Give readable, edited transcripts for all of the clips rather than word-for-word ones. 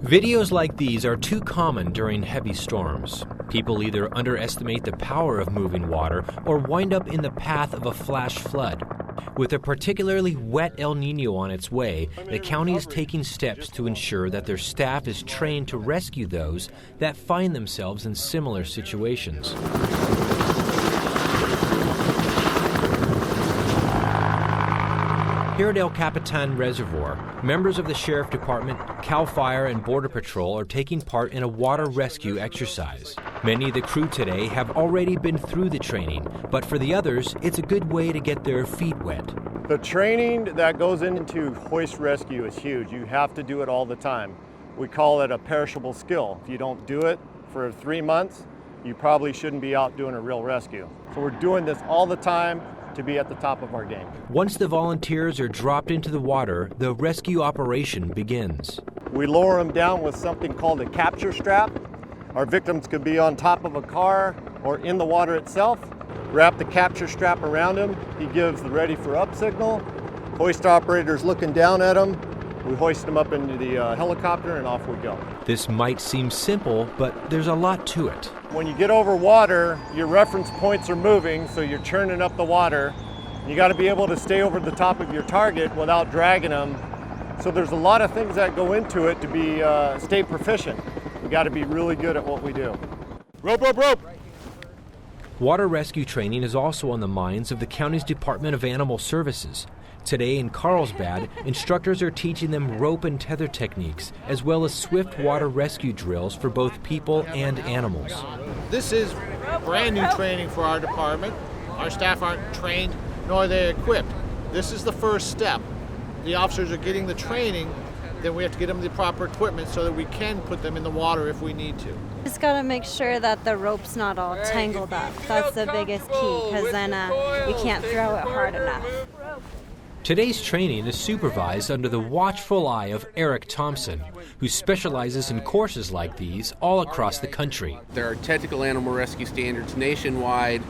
Videos like these are too common during heavy storms. People either underestimate the power of moving water or wind up in the path of a flash flood. With a particularly wet El Niño on its way, the county is taking steps to ensure that their staff is trained to rescue those that find themselves in similar situations. Here at El Capitan Reservoir, members of the Sheriff Department, CAL FIRE, and Border Patrol are taking part in a water rescue exercise. Many of the crew today have already been through the training, but for the others, it's a good way to get their feet wet. The training that goes into hoist rescue is huge. You have to do it all the time. We call it a perishable skill. If you don't do it for 3 months, you probably shouldn't be out doing a real rescue. So we're doing this all the time to be at the top of our game. Once the volunteers are dropped into the water, the rescue operation begins. We lower them down with something called a capture strap. Our victims could be on top of a car or in the water itself. Wrap the capture strap around him. He gives the ready for up signal. Hoist operator's looking down at him. We hoist them up into the helicopter and off we go. This might seem simple, but there's a lot to it. When you get over water, your reference points are moving, so you're churning up the water. You got to be able to stay over the top of your target without dragging them. So there's a lot of things that go into it to be stay proficient. We got to be really good at what we do. Rope, rope, rope! Water rescue training is also on the minds of the county's Department of Animal Services. Today in Carlsbad, instructors are teaching them rope and tether techniques, as well as swift water rescue drills for both people and animals. This is brand new training for our department. Our staff aren't trained, nor are they equipped. This is the first step. The officers are getting the training, then we have to get them the proper equipment so that we can put them in the water if we need to. Just got to make sure that the rope's not all tangled up. That's the biggest key, because then you can't throw it hard enough. Today's training is supervised under the watchful eye of Eric Thompson, who specializes in courses like these all across the country. There are technical animal rescue standards nationwide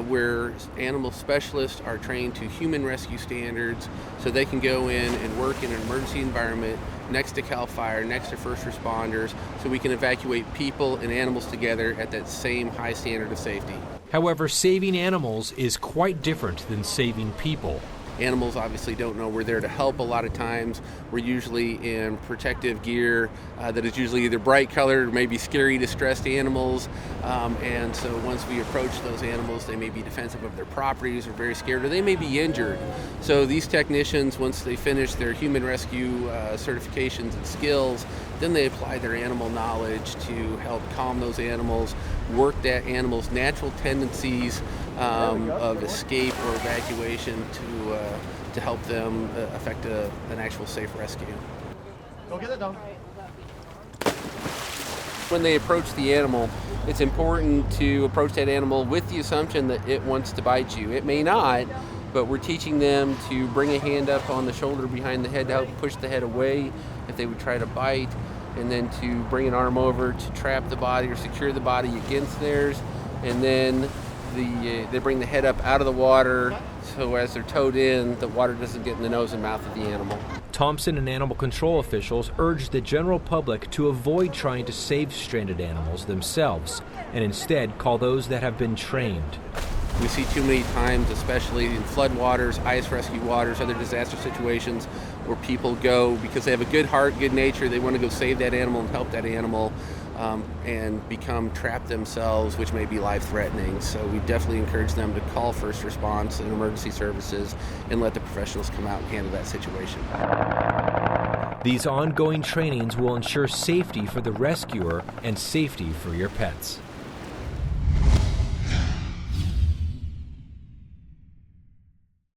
where animal specialists are trained to human rescue standards so they can go in and work in an emergency environment next to CAL FIRE, next to first responders, so we can evacuate people and animals together at that same high standard of safety. However, saving animals is quite different than saving people. Animals obviously don't know we're there to help a lot of times. We're usually in protective gear that is usually either bright colored or maybe scary, distressed animals. And so once we approach those animals, they may be defensive of their properties or very scared, or they may be injured. So these technicians, once they finish their human rescue certifications and skills, then they apply their animal knowledge to help calm those animals, work that animal's natural tendencies of escape or evacuation to help them effect an actual safe rescue. Go get it done. When they approach the animal, it's important to approach that animal with the assumption that it wants to bite you. It may not, but we're teaching them to bring a hand up on the shoulder behind the head to help push the head away if they would try to bite, and then to bring an arm over to trap the body or secure the body against theirs, and then they bring the head up out of the water so as they're towed in, the water doesn't get in the nose and mouth of the animal. Thompson and animal control officials urge the general public to avoid trying to save stranded animals themselves and instead call those that have been trained. We see too many times, especially in flood waters, ice rescue waters, other disaster situations, where people go because they have a good heart, good nature, they want to go save that animal and help that animal, and become trapped themselves, which may be life-threatening. So we definitely encourage them to call first response and emergency services and let the professionals come out and handle that situation. These ongoing trainings will ensure safety for the rescuer and safety for your pets.